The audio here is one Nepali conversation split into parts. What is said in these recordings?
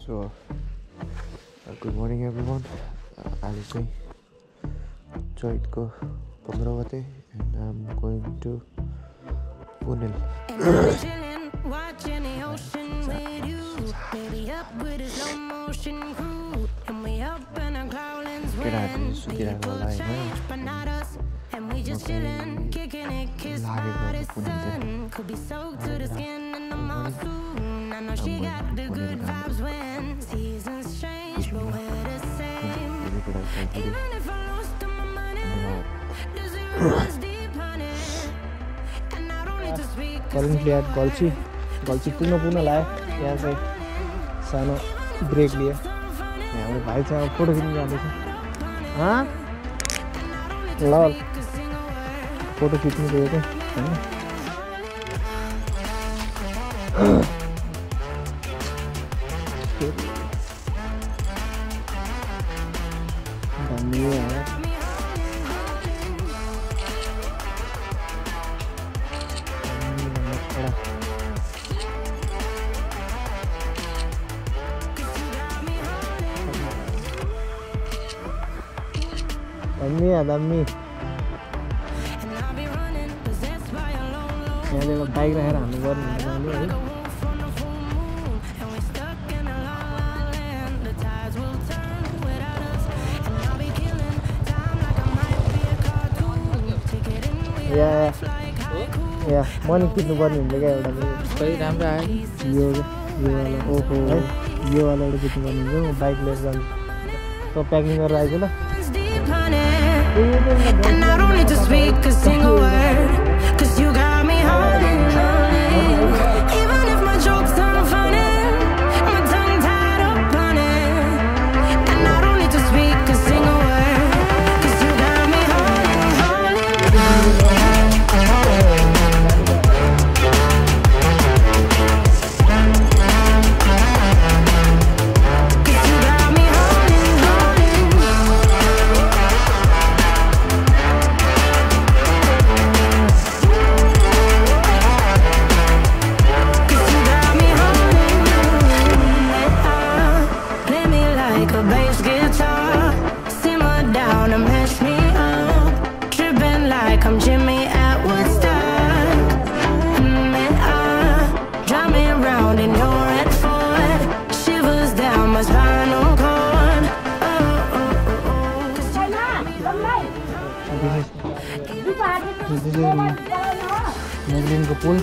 So, good morning everyone. आज चाहिँ चैतको 15 गते and I'm going to Pune. केटाहरुले सुतिरहेको होला हैन Currently at Golchi पुनः लाए यहाँ चाहिँ सानो ब्रेक लिए हाम्रो भाइ चाहिँ अब फोटो खिच्न जाँदैछ ल फोटो खिच्नु गयो त हैन Dami यहाँ बाइक राखेर हामी गर्नु है या मनी खिच्नु पर्ने हुन्छ क्या एउटा सही राम्रो आयो यो वाला ओहो यो वाला एउटा खिच्नु पर्ने हुन्छ म बाइक लिएर जान्छु त प्याकिङ गरेर आइज ल And I don't need to speak a single word, 'cause you got me holding. Even if my jokes aren't funny, my tongue tied up on it. And I don't need to speak a single word, 'cause you got me मुगलिनको पुल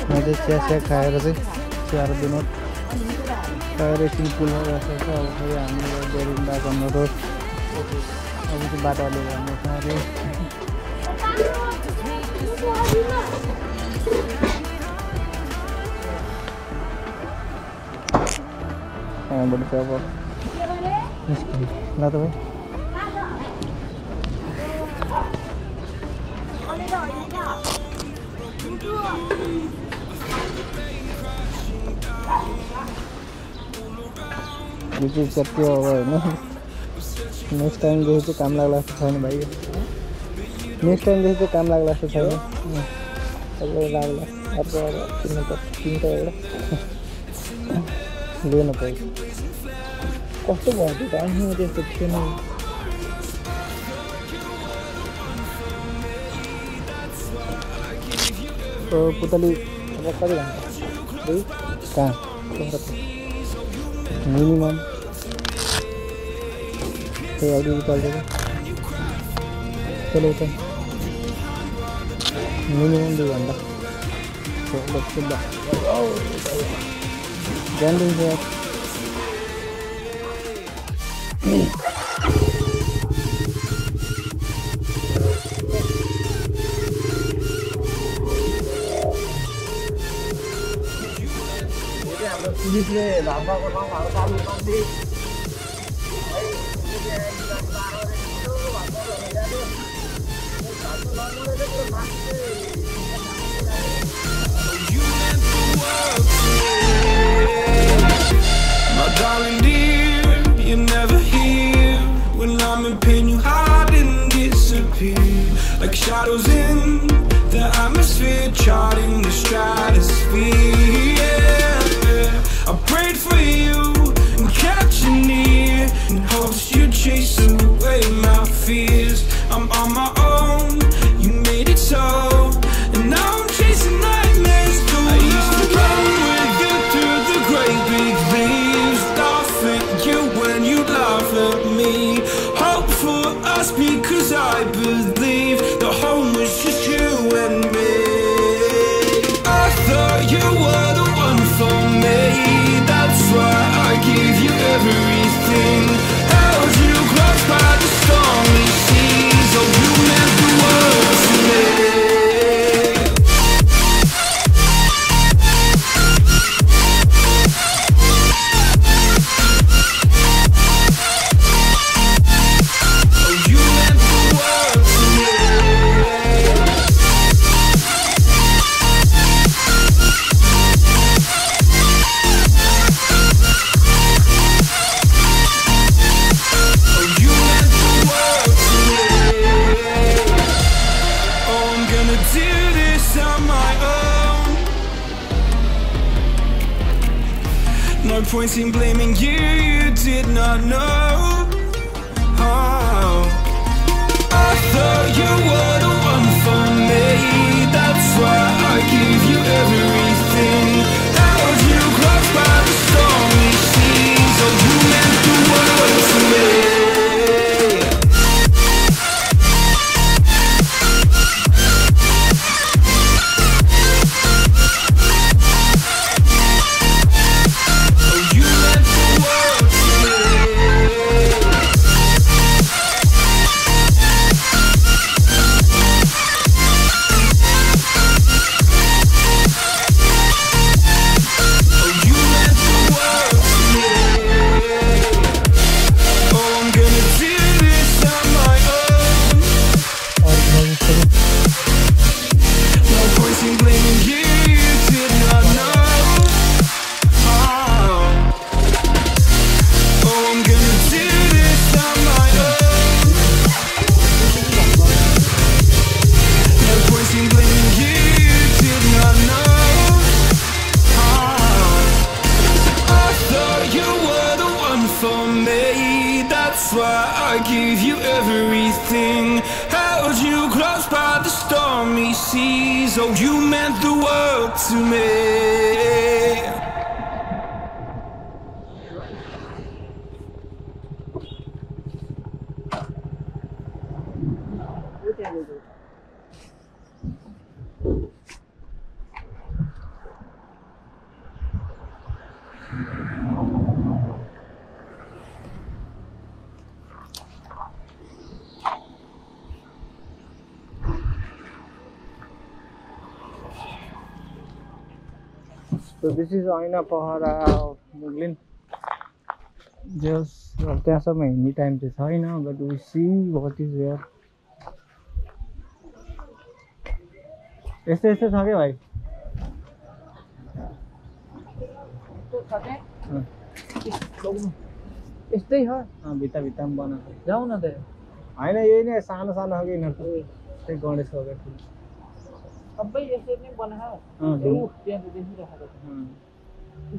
यहाँ चाहिँ चिया खाएर चाहिँ चियाएर दिनु खाएर एकछिन पुलमा बसेको छ अब फेरि हामी बेरिन्दा भन्नु रोड अब चाहिँ बाटो अलिक हाम्रो खाएर यहाँबाट चाहिँ अब निस्किनु ल त भाइ यो चीज कति हो होइन नेक्स्ट टाइमदेखि चाहिँ काम लाग्ला जस्तो छैन भाइ नेक्स्ट टाइमदेखि चाहिँ काम लाग्ला जस्तो छैन सबैलाई लाग्ला अर्को अब किन्नु त एउटा लिनु पर्छ कस्तो भयो त्यो टाइम त्यस्तो थिएन पुतली अब कति घन्टा दुई कहाँ मिनिमम त्यही अघि चल्छ चलो त मिनिमम 2 घन्टा जान्दिन्छ पुलिसले धापाको ठाउँहरू चालु गर्दै My darling dear, you're never here. When I'm in pain, you hide and disappear like shadows in the atmosphere, charting the stratosphere. Yeah. I prayed must be 'cause I believe the home was just you and me. I thought you were the one for me, that's why I give you everything. Held you close by the stormy seas, oh you meant the world to me. No point in blaming you, you did not know. Oh, I thought you were the one for me, that's why I give you everything. Held you close by the stormy seas, oh you meant the world to me. That's why I give you everything. Held you close by the stormy seas, oh you meant the world to me. So this is Aina Pahara of Muglin. Just त्यहाँ सब हिँड्ने टाइम चाहिँ छैन, but we see what is there. यस्तो यस्तो छ के भाइ? यस्तै छ भित्ता भित्तामा बनाएको जाऊ न त होइन, यही नै सानो सानो हो कि यिनीहरूको त्यही गणेशको अगाडि सबै यसरी नै बनाएको त्यहाँ त देखिरहेको छ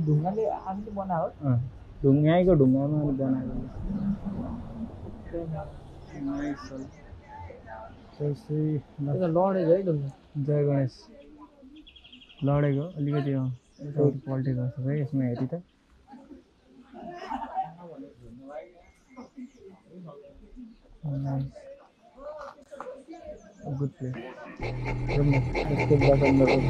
ढुङ्गाले आफूले बनाएको यहीँको ढुङ्गामा बनाएको लडेको है ढुङ्गा जय गणेश लडेको अलिकति पल्टेको जस्तो छ यसमा हेरी त good place. Let's get back on the road.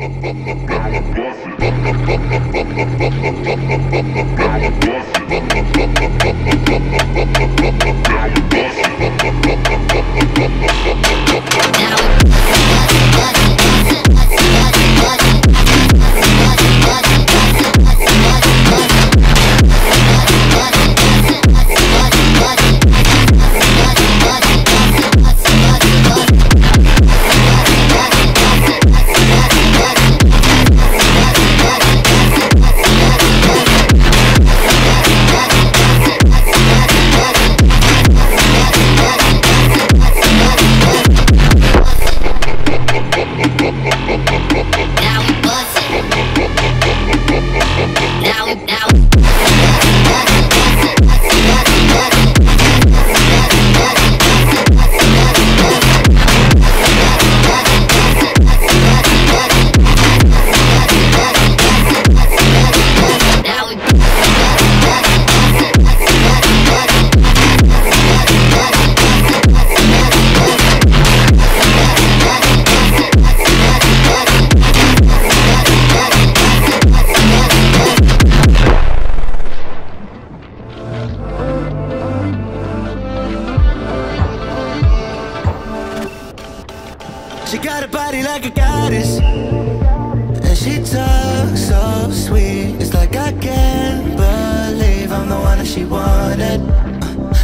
me like a goddess, and she talks so sweet. It's like I can't believe I'm the one that she wanted.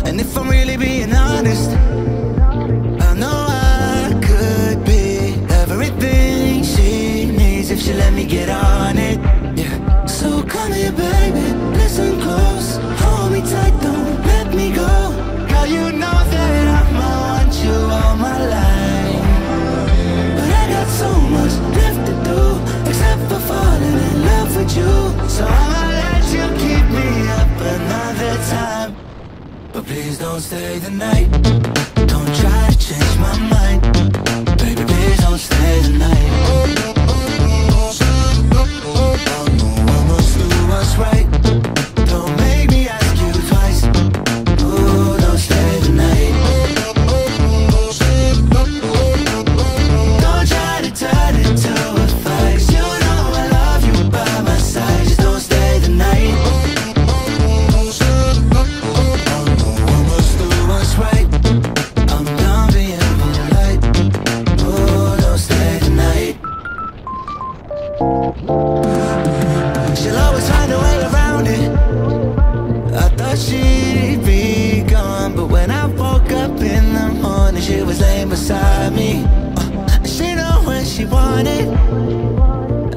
And if I'm really being honest, I know I could be everything she needs if she let me get on it. Yeah. So come here, baby, listen close, hold me tight, don't let me go. Girl, you know that I'ma want you all my life, but I got so much left to do, except for falling in love with you. So I'ma let you keep me up another time, but please don't stay the night. Don't try to change my mind, baby, please don't stay the night. I must do what's right. Don't make me ask you twice. Oh, don't stay the night. Don't try to turn it to a fight. You know I love you by my side. Just don't stay the night. I must do what's right. I'm done being polite. Oh, don't stay the night. She'll always find a way around it. I thought she'd be gone, but when I woke up in the morning, she was laying beside me. She know when she wanted,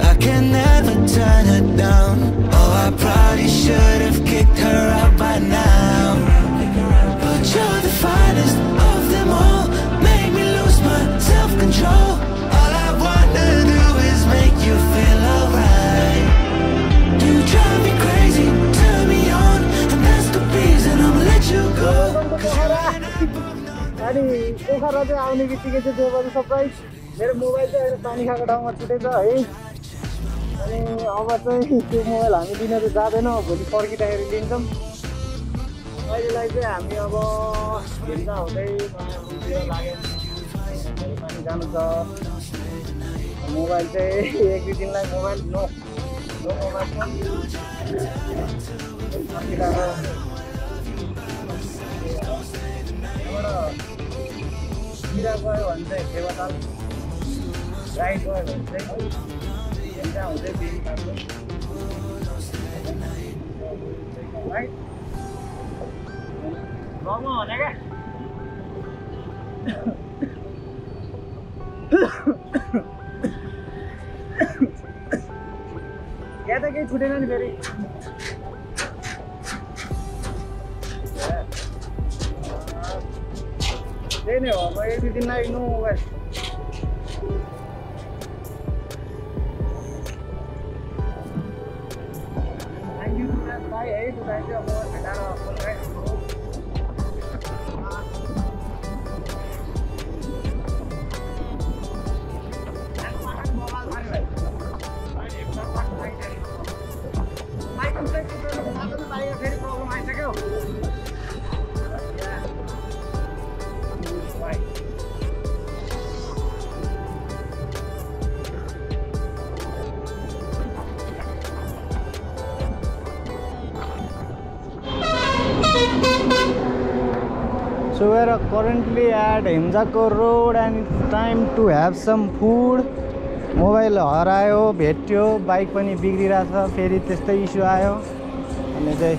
I can never turn her down. Oh, I probably should have kicked her out by now, but you're the finest of them all. Make me lose my self-control. All I wanna do is make you feel alright. You drive me crazy, turn me on, and that's the reason I'ma let you go. अनि पोखरा चाहिँ आउने बित्तिकै चाहिँ त्यो बजी सरप्राइज मेरो मोबाइल चाहिँ अहिले पानी खाएको ठाउँमा छुटेछ है। अनि अब चाहिँ त्यो मोबाइल हामी लिन चाहिँ जाँदैनौँ, भोलि फर्किँदाखेरि लिन्छौँ। अहिलेलाई चाहिँ हामी अब हिँड्दा हुँदै नयाँ लाग्यो पानी जानु छ। मोबाइल चाहिँ एक दुई दिनलाई मोबाइल नो मोबाइल किरा गयो भने चाहिँ फेवाताल राइड गयो भने चाहिँ त्यहाँ हुँदै बिरी खाएको राइट गाउँमा भने क्या यहाँ त केही छुटेन नि फेरि। त्यही नै हो, अब एक दुई दिनलाई नो मोबाइल। थ्याङ्क यू भाइ है, तपाईँ चाहिँ अब भेटाएर बोल्दै फेरि प्रब्लम आइसक्यो। So we are currently at Himjako Road and it's time to have some food. Mobile हरायो, भेट्यो, बाइक पनि बिग्रिरहेछ, फेरि त्यस्तै इस्यु आयो। अनि चाहिँ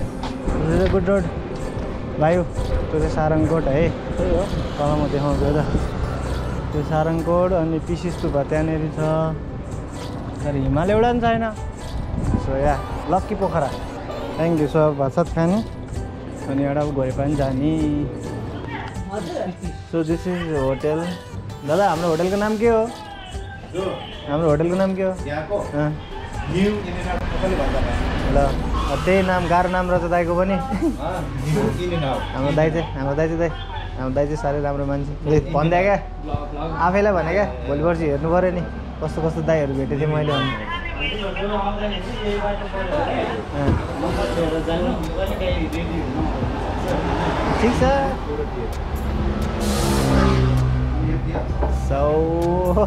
गुड रोड भाइ, त्यो चाहिँ सारङकोट है, त्यही हो तल म देखाउँछु त। त्यो सारङकोट अनि पिसिस्तुपा त्यहाँनिर छ, तर हिमाल एउटा पनि छैन। So yeah lucky Pokhara. Thank you. So भात सात खाने अनि एउटा घोरे पनि जाने। So this is hotel. दादा हाम्रो होटलको नाम के हो? हाम्रो होटलको नाम के हो? ल त्यही नाम, गाह्रो नाम रहेछ दाइको पनि। हाम्रो दाइ चाहिँ साह्रै राम्रो मान्छे भन्दै क्या, आफैलाई भने क्या, भोलि पर्सि हेर्नु पऱ्यो नि कस्तो कस्तो दाइहरू भेटेको थिएँ मैले। ठिक छ। सो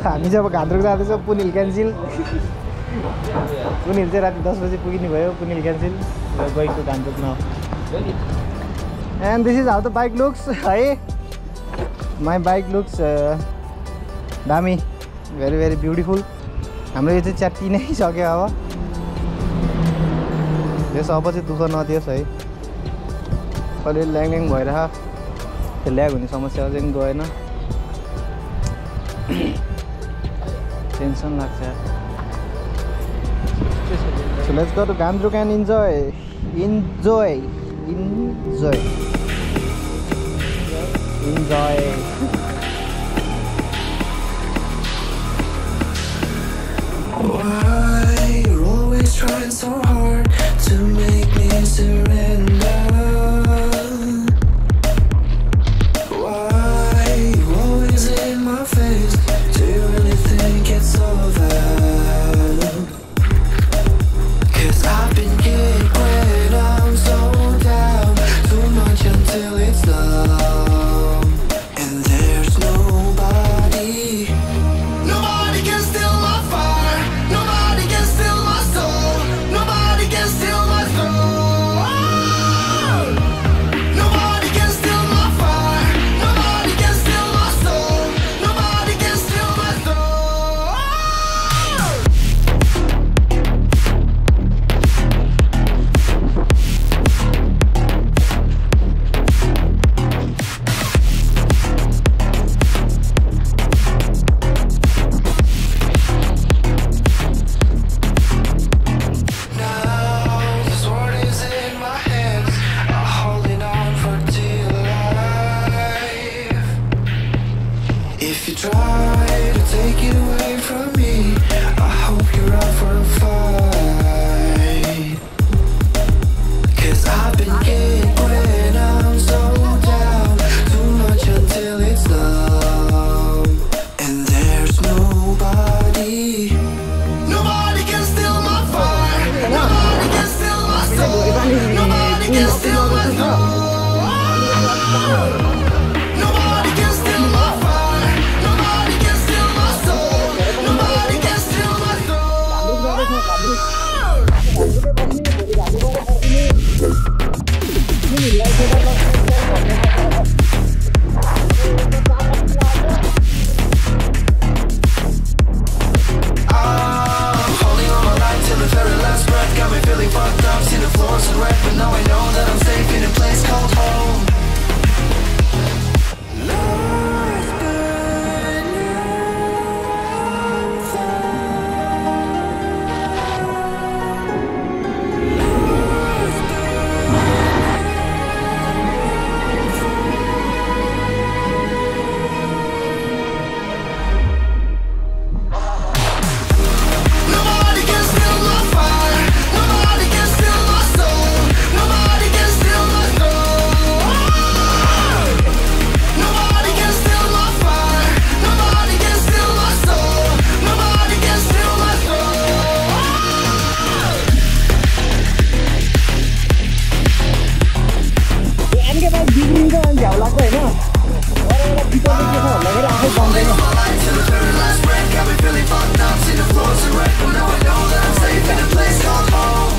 हामी चाहिँ अब घान्द्रुक जाँदैछौँ, पुनिल क्यान्सिल। पुनिल चाहिँ राति 10 बजी पुगिने भयो, Poon Hill cancel. Going to Ghandruk now. And this is how the bike looks है। माई बाइक लुक्स दामी, भेरी भेरी ब्युटिफुल। हाम्रो यो चाहिँ च्यात्ति नै सक्यो अब। यस अब चाहिँ दुःख नदियोस् है। अलिअलि ल्याङ भइरह त्यो ल्याग हुने समस्या चाहिँ गएन। टेन्सन लाग्छ यार। So let's go to Gandruk and enjoy. Why you're always trying so hard to make me surrender? Why you always in my face? Do you really think it's over? 'Cause I've been getting when I'm so down, too much until it's numb, and there's nobody can steal my fire, nobody can steal my soul, nobody can steal my soul. Nobody can steal my fire, nobody can steal my soul, nobody can steal my soul. If you try to take it away from me, I hope you're up for a fight. 'Cause I've been getting when I'm so down, too much until it's numb, and there's nobody can steal my fire, nobody can steal my soul, nobody can steal my soul. Nobody can steal my fire, nobody can steal my soul, nobody can steal my I'm holding on my life till the very last breath, got me feeling fucked up, see the floors are red, but now I know that I'm safe in a place called home. Nobody can steal my fire, nobody can steal my soul, nobody can steal my soul. Nobody can steal my fire, nobody can steal my soul, nobody can steal my Holding on my life till the very last breath, got me feeling fucked up, see the floors are red, but now I know that I'm safe in a place called home.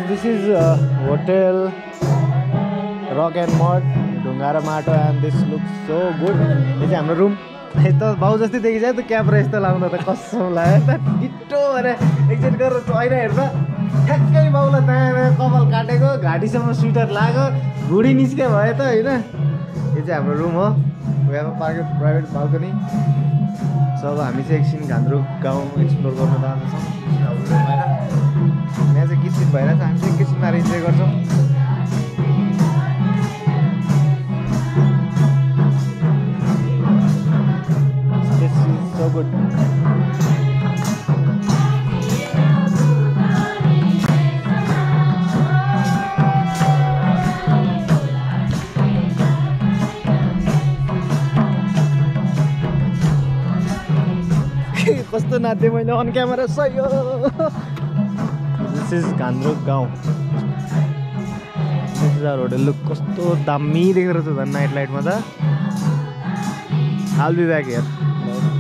This is hotel Rock and Mud, ढुङ्गा र माटो, and this looks so good. यो चाहिँ हाम्रो रुम। यस्तो बाउ जस्तै देखिन्छ त क्याप र यस्तो लाउँदा त कसम लाग्यो त डिटो भएर एकचोटि गरेर होइन हेर्दा ठ्याक्कै बाउलाई त्यहाँ कपाल काटेको घाँटीसम्म स्वेटर लाग्यो भुँडी निस्के भयो त होइन। यो चाहिँ हाम्रो रुम हो। We have a private balcony. So अब हामी चाहिँ एकछिन घान्द्रुक गाउँ एक्सप्लोर गर्न जाँदैछौँ। यहाँ चाहिँ किसिम भइरहेछ, हामी चाहिँ एकैछिन मार इन्जोय गर्छौँ। This is so good. कस्तो नाच्दै मैले अन क्यामेरा सही हो। दिस इज घान्द्रुक गाउँ। This is our hotel. Look कस्तो दामी देखेर छ झन् नाइट लाइटमा त। I'll be back here.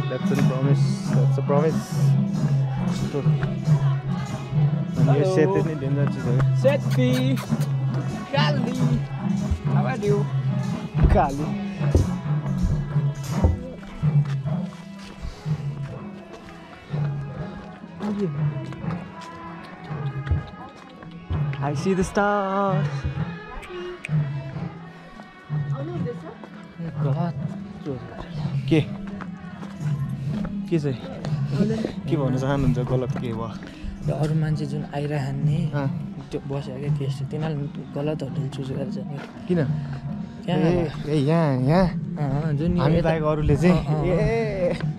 That's a promise. That's a promise. यो सेतै नै डेन्जर चिज हो। Seti, Kali, how are you? Kali I see the stars. के चाहिँ के भन्न चाहनुहुन्छ गलत के भयो अरू मान्छे जुन आइरहन् नि त्यो बसेको क्या त्यस्तो तिनीहरूले गलत होटल चुज गरेर जाने किन यहाँ जुन हामी बाहेक अरूले चाहिँ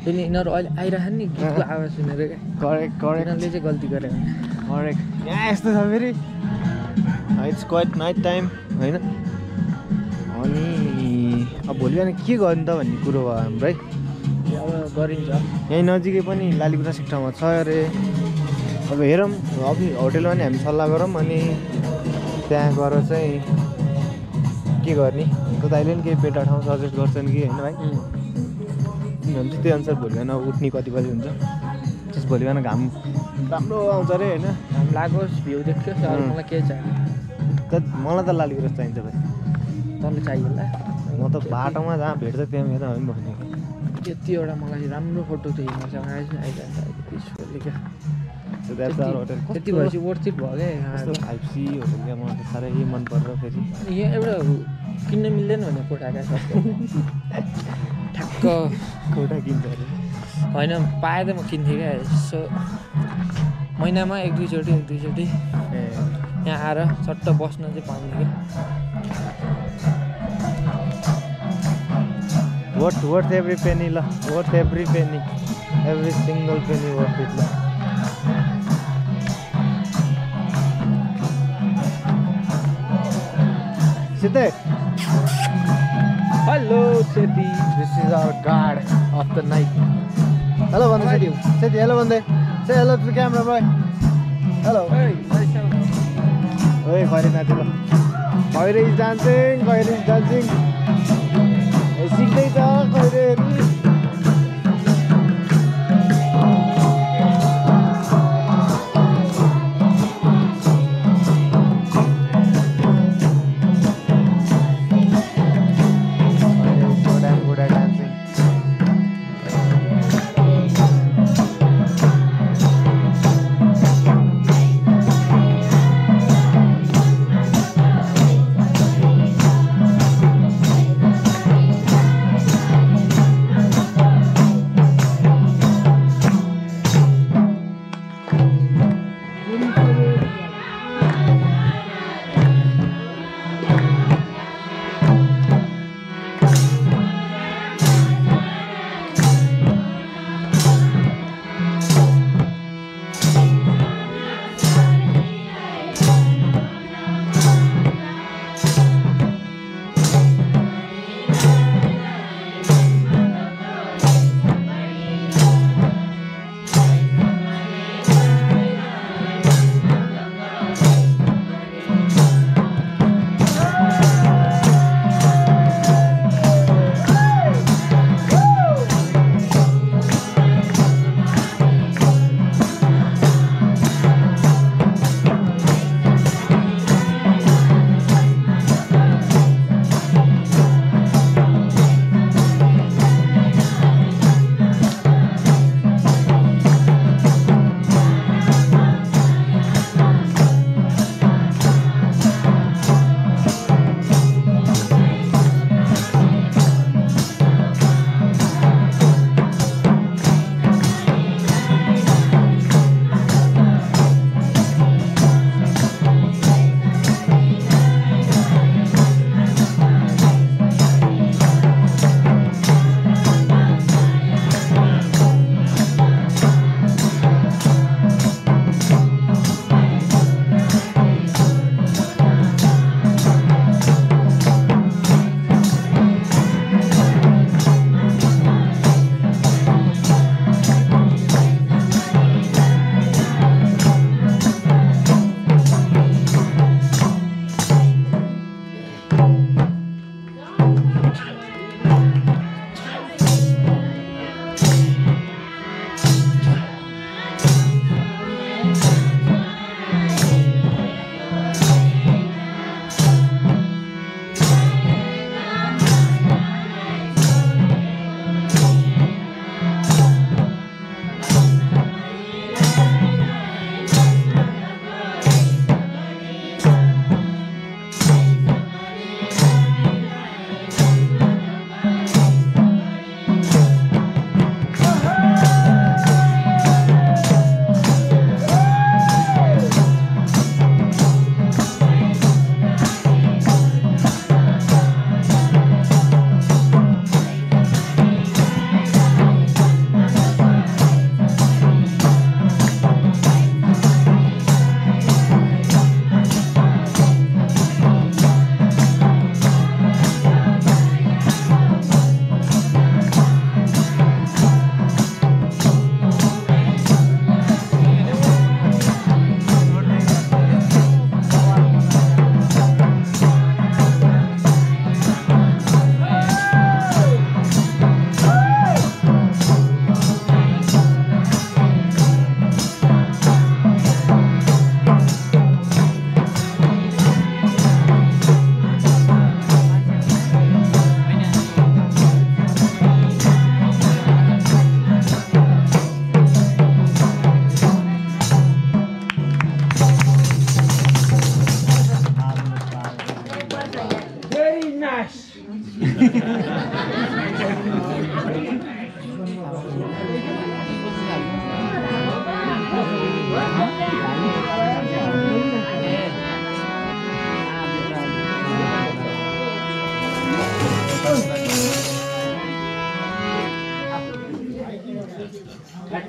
जुन यिनीहरू अहिले आइरहन् नि गीतको आवाज सुनेर क्या करेक्ट करेक्ट यिनीहरूले चाहिँ गल्ती गरे भने करेक्ट यहाँ यस्तो छ फेरि इट्स क्वाइट नाइट टाइम होइन अनि अब भोलि बिहान के गर्नु त भन्ने कुरो भयो हाम्रो है अब गरिन्छ यहीँ नजिकै पनि लालीगुँडा सेक्टरमा छ अरे अब हेरौँ अब होटेलमा नि हामी सल्लाह गरौँ अनि त्यहाँ गएर चाहिँ के गर्ने को दाइले पनि केही बेटर ठाउँ सजेस्ट गर्छन् कि होइन भाइ किनभने चाहिँ त्यही अनुसार भोलि बिहान उठ्ने कति बजी हुन्छ त्यस भोलि बिहान घाम राम्रो आउँछ अरे होइन घाम लागोस् भ्यू देखियोस् अरू मलाई केही चाहियो मलाई त लालीगुँडा चाहिन्छ भाइ तँलाई चाहियो होला म त बाटोमा जहाँ भेट्छ त्यहाँ हेर है भनेको यतिवटा मलाई राम्रो फोटो थियो हिँड्छ आइरहन्छ पिसफुल्ली क्या होटेल त्यति भएपछि वर्थ इट भयो क्या 5C होटेल क्या मलाई साह्रै मन पर्यो फेरि यहाँ एउटा किन्न मिल्दैन भने कोठा क्या ठ्याक्क कोठा किन्छ अरे होइन पाए त म किन्थेँ क्या यसो महिनामा एक दुईचोटि यहाँ आएर चट्ट बस्न चाहिँ पाउने क्या worth every penny la, worth every penny, every single penny worth it la. Siti, hello Seti, this is our guard of the night. Hello Bande, Siti, hello Bande, say hello to the camera boy. Hello. hey Hey, Khairy Nathi la. Khairy is dancing. सिक्दैछ खैरेहरू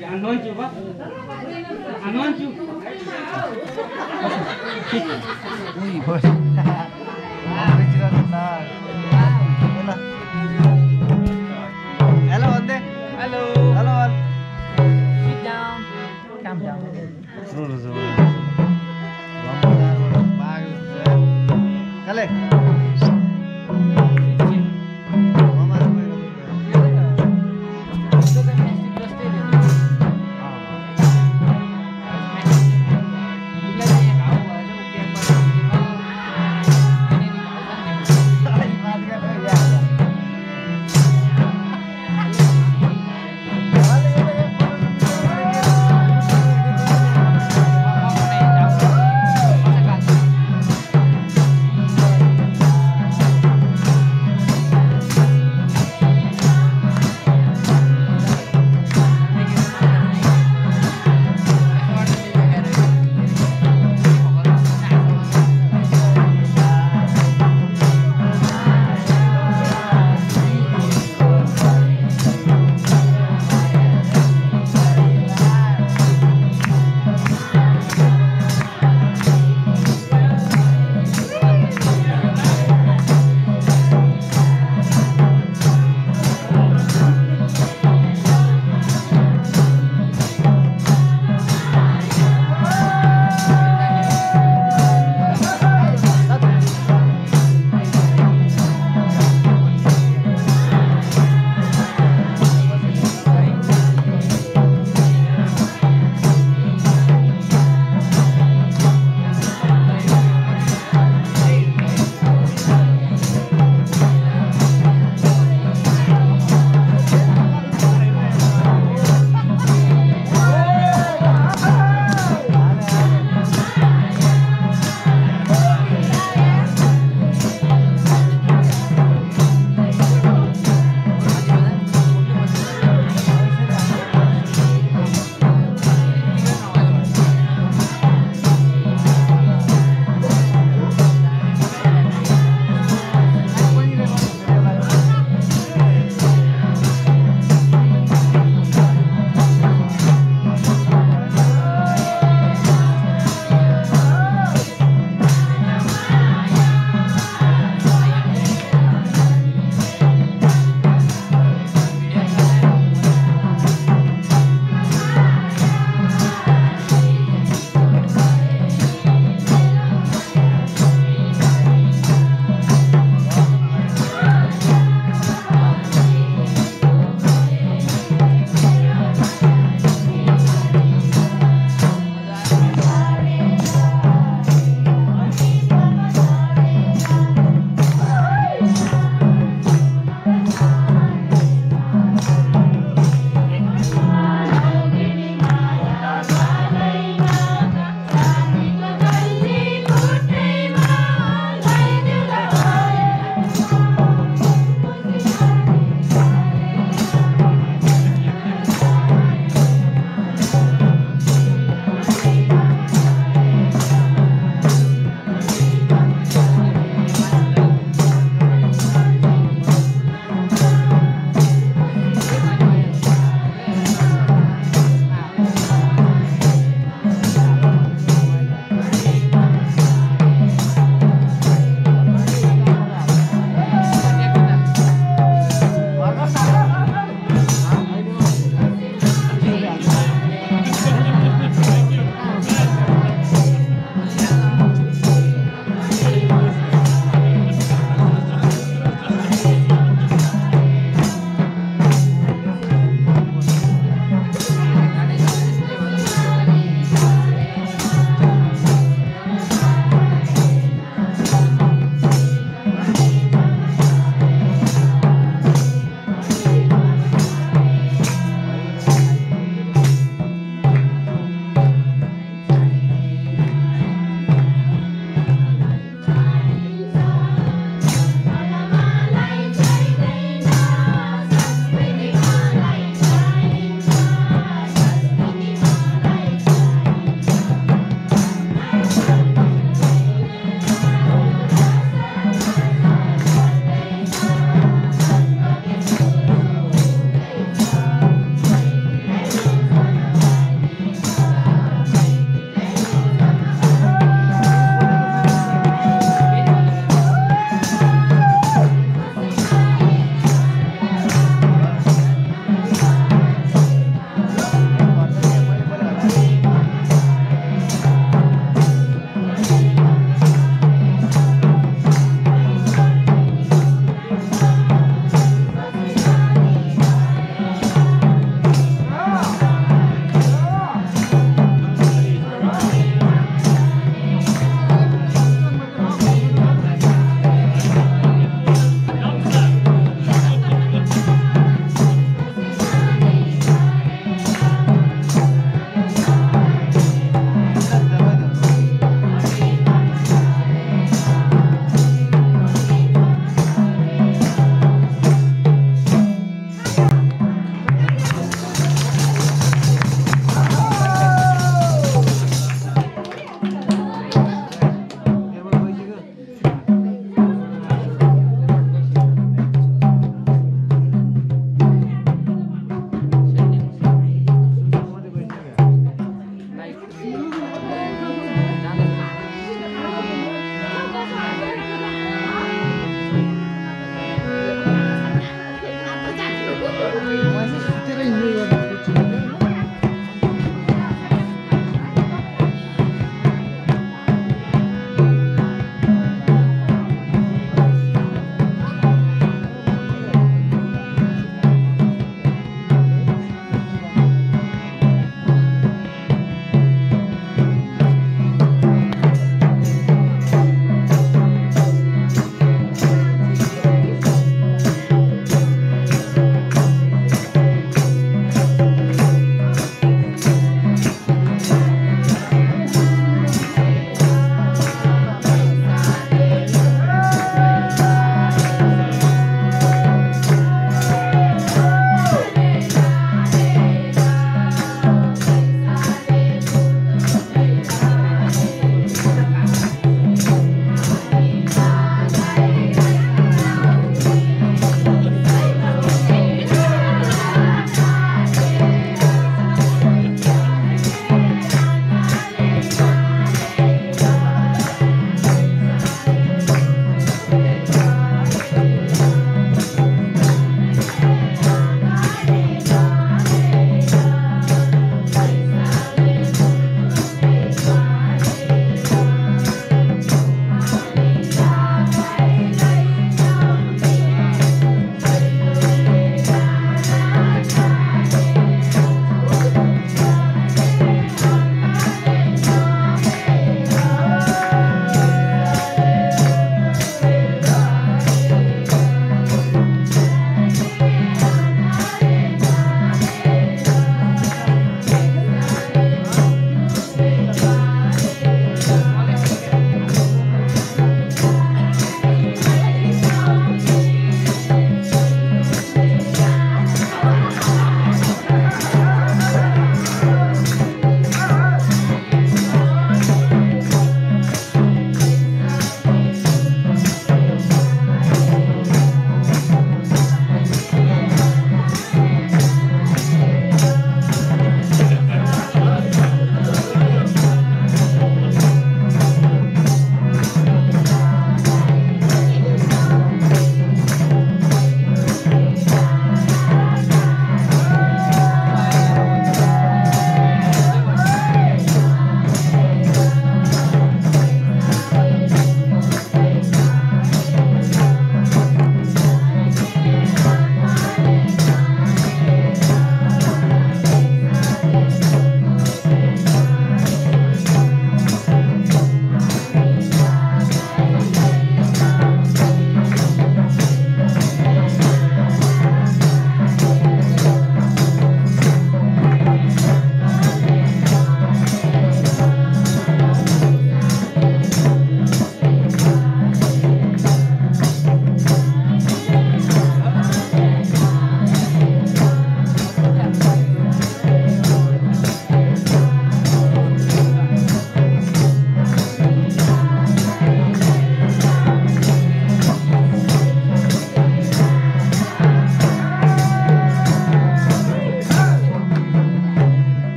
हेलो भन्दै hello hello Sit down. Calm down. Kale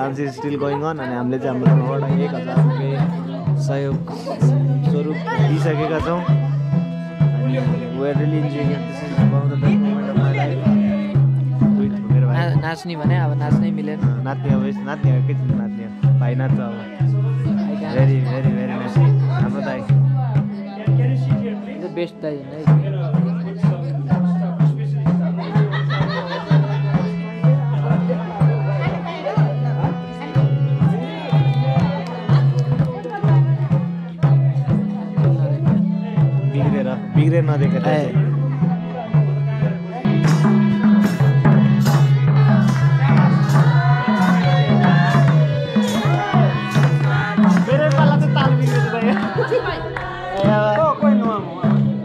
expense is still going on अनि हामीले चाहिँ हाम्रो तर्फबाट 1000 रुपियाँ सहयोग स्वरूप दिइसकेका छौँ अनि we are really enjoying it this is one of the best moment of my life मेरो भाइ नाच्ने भने अब नाच्नै मिलेन नाच्ने अब नाच्ने एकैछिन नाच्ने भाइ नाच्छ अब भेरी भेरी भेरी नाइस हाम्रो दाइ बेस्ट दाइ है बिग्रे नदेखेर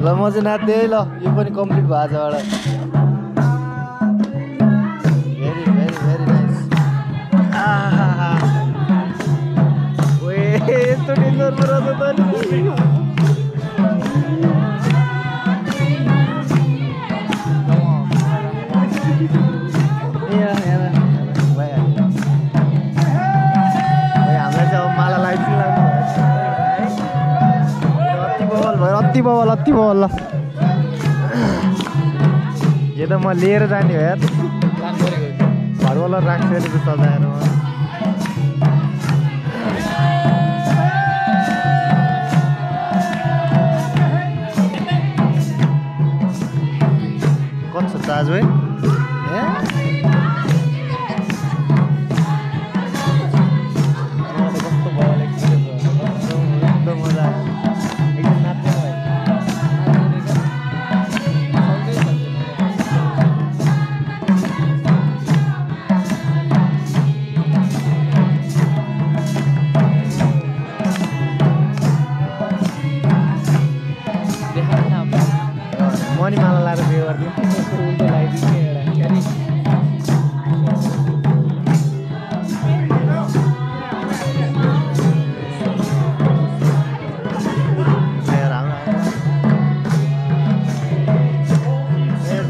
ल म चाहिँ नाच्दै है ल यो पनि कम्प्लिट भयो आजबाट भेरी भेरी भेरी नाइस यस्तो डेन्जर रहेछ त अति बल ल यो त म लिएर जाने हो यार घरवाला राख्छु नि त सजाएर कति छ चार्ज है मनी माला लाएर बिहे गरिदिउँ उल्टो लगाइदिने एउटा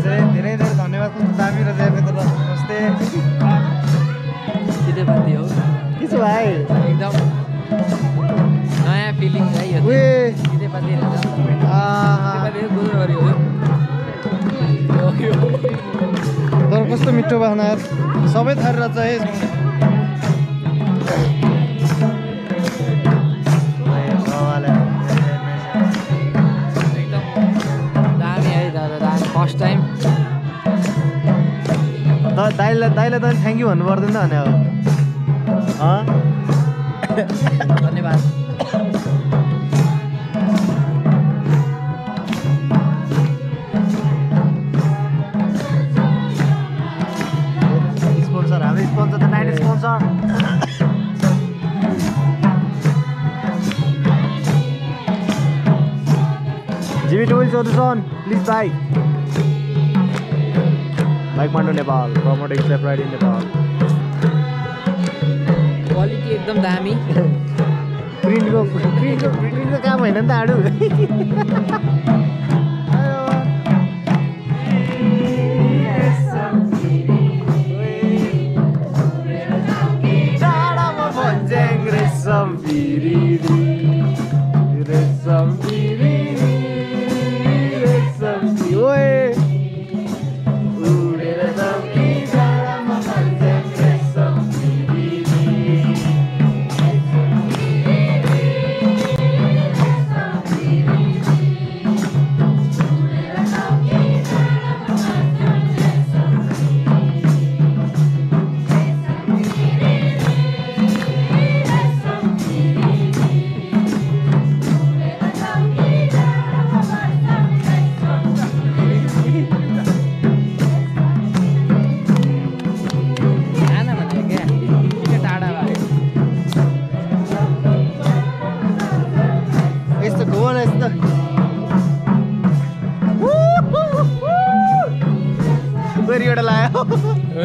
धेरै धेरै धन्यवाद दामी रहेछ नमस्ते कितेपाती हो के छ भाइ एकदम नयाँ फिलिङ है यो कितेपाती रहेछ गोदावरी हो तर कस्तो मिठो बाख्ना सबै थरी रहेछ है एकदम दामी है दादा दामी फर्स्ट टाइम दाइलाई त थ्याङ्क यू भन्नु पर्दैन भने अब धन्यवाद Sponsor the night sponsor. GB Tools on please buy. Bike Mando Nepal, promoting step ride in Nepal. Quality एकदम दामी प्रिन्टको काम होइन नि त आडु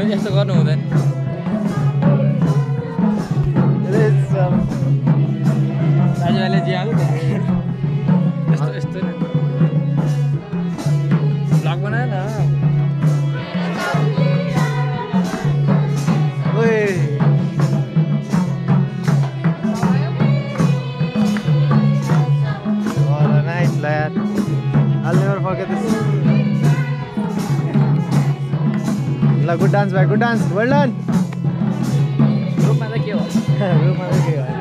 यस्तो गर्नु हुँदैन दाजुभाइले जे हाल्नु यस्तो यस्तो भ्लग बनायो न never forget this. Good dance, bhai. Good dance. Well done. ग्रुपमा चाहिँ के हो ग्रुपमा चाहिँ के भयो?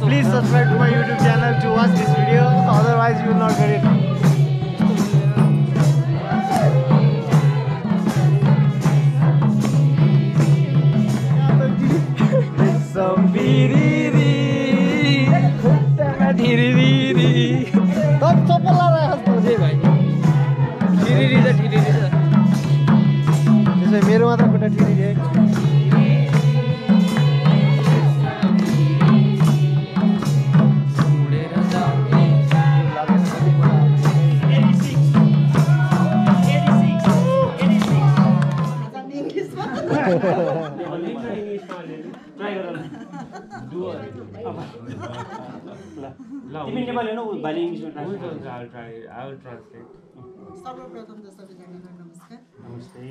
Please subscribe to my YouTube channel to watch this video. Otherwise, you will not get it. Some biriri, dhiriri. Top chopal la raha है त्यही भाइ ठिरिरी त ठिरिरी छ त्यसै मेरो मात्र खुट्टा ठिरी है उडेर जाउने तिमी नेपाली हो न भाइ इङ्ग्लिसमा सर्वप्रथम त सबैजनालाई नमस्कार नमस्ते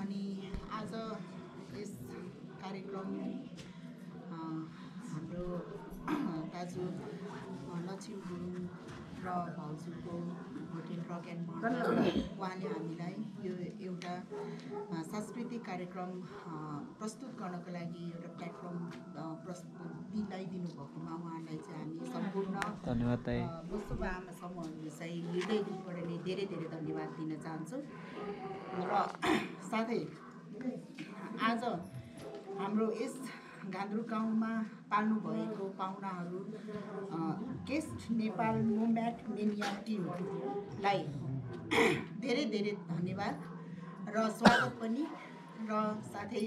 अनि आज यस कार्यक्रम हाम्रो दाजु लक्ष्मी गुरुङ र भाउजूको होटेल रक एन्ड बर्ड उहाँले हामीलाई यो एउटा सांस्कृतिक कार्यक्रम प्रस्तुत गर्नको लागि एउटा प्लेटफर्म दिलाइदिनु भएकोमा उहाँलाई चाहिँ हामी सम्पूर्ण धन्यवाद दाइ मुस्तुबा आमा समूहहरूले चाहिँ हृदयदेखिबाट नै धेरै धेरै धन्यवाद दिन चाहन्छु र साथै आज हाम्रो यस गान्द्रुक गाउँमा पाल्नु भएको पाहुनाहरू गेस्ट नेपाल नोम्याड मेनिया टिमलाई धेरै धेरै धन्यवाद र स्वागत पनि र साथै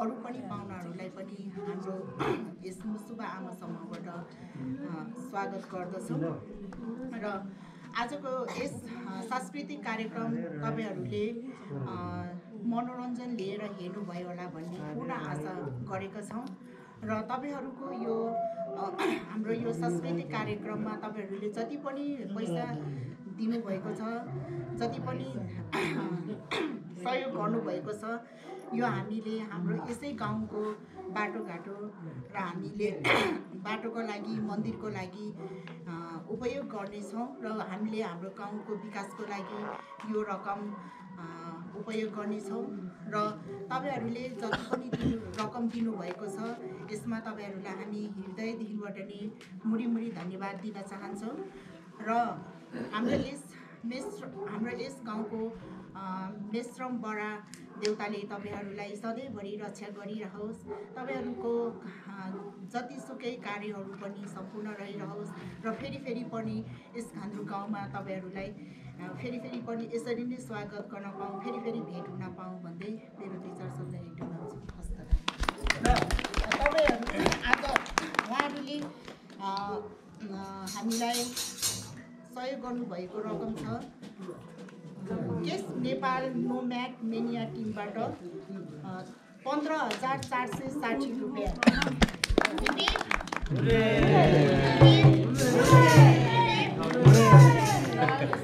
अरू पनि पाहुनाहरूलाई पनि हाम्रो यस मुस्तुबा आमा समूहबाट स्वागत गर्दछौँ र आजको यस सांस्कृतिक कार्यक्रम तपाईँहरूले मनोरञ्जन लिएर हेर्नुभयो होला भन्ने पूर्ण आशा गरेका छौँ र तपाईँहरूको यो हाम्रो यो सांस्कृतिक कार्यक्रममा तपाईँहरूले जति पनि पैसा दिनुभएको छ जति पनि सहयोग गर्नुभएको छ यो हामीले हाम्रो यसै गाउँको बाटोघाटो र हामीले बाटोको लागि मन्दिरको लागि उपयोग गर्नेछौँ र हामीले हाम्रो गाउँको विकासको लागि यो रकम उपयोग गर्नेछौँ र तपाईँहरूले जति पनि रकम दिनुभएको छ यसमा तपाईँहरूलाई हामी हृदयदेखिबाट नै मुरी धन्यवाद दिन चाहन्छौँ र हाम्रो यस गाउँको मेश्रम बडा देउताले तपाईँहरूलाई सधैँभरि रक्षा गरिरहोस् तपाईँहरूको जतिसुकै कार्यहरू पनि सम्पूर्ण रहिरहोस् र फेरि पनि यस गान्द्रुक गाउँमा तपाईँहरूलाई फेरि पनि यसरी नै स्वागत गर्न पाऊँ फेरि भेट हुन पाऊँ भन्दै मेरो 2-4 शब्द टुङ्गाउँछु हस्त र तपाईँहरू आज उहाँहरूले हामीलाई सहयोग गर्नुभएको रकम छ गेस्ट नेपाल नोम्याड मेनिया टिमबाट 15,460 रुपियाँ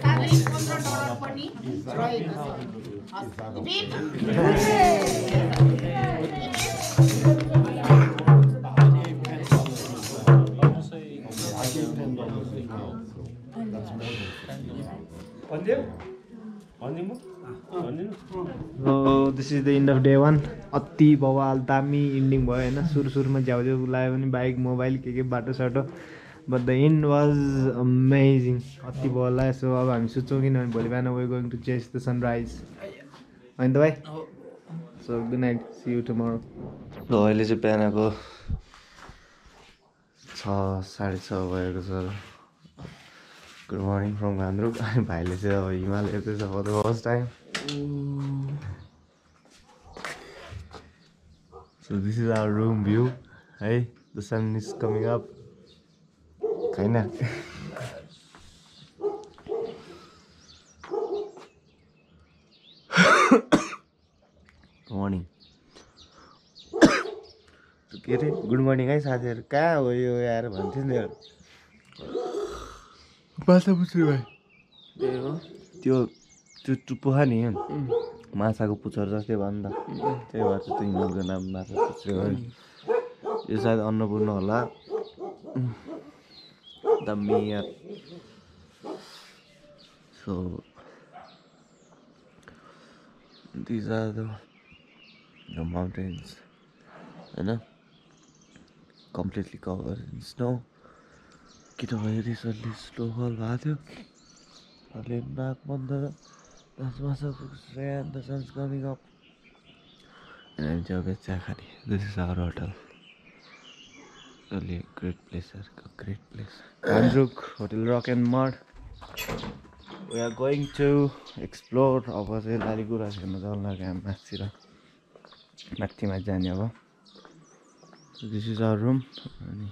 साथै 15 डलर पनि रहेको this is the and of day 1 अति बवाल दामी इन्डिङ भयो होइन सुरुमा झ्याउ लाग्यो भने बाइक मोबाइल के बाटो साटो but the and was amazing अति बवाल लाग्यो सो अब हामी सोच्छौँ किनभने भोलि बिहान we going to chase the sunrise होइन त भाइ so good night see you tomorrow ल अहिले चाहिँ बिहानको 6:30 भएको छ गुड मर्निङ फ्रम गान्द्रुक अनि भाइले चाहिँ अब हिमाल हेर्दैछ for the first time so this is our room view है the sun is coming up होइन मर्निङ के के अरे गुड मर्निङ है साथीहरू कहाँ हो यो यार भन्थ्यो नि माछा पुच्छ्रे भाइ त्यही हो त्यो पोखा नि माछाको पुच्छर जस्तै भयो नि त त्यही भएर चाहिँ हिमालको नाम माछा पुच्छ्रे हो नि यो सायद अन्नपूर्ण होला दामी यार so these are the mountains होइन कम्प्लिटली कभर इन स्नो किनभने रिसेन्टली स्नोफल भएको थियो अहिले नाक बन्द the sun's coming up and I'm just चिया खाने this is our hotel really great place a great place Ganjuk Hotel Rock and Mud we are going to explore अब चाहिँ लालीगुराँ हेर्न जाउँ लाग्यो हामी माथिमा जाने अब this is our room अनि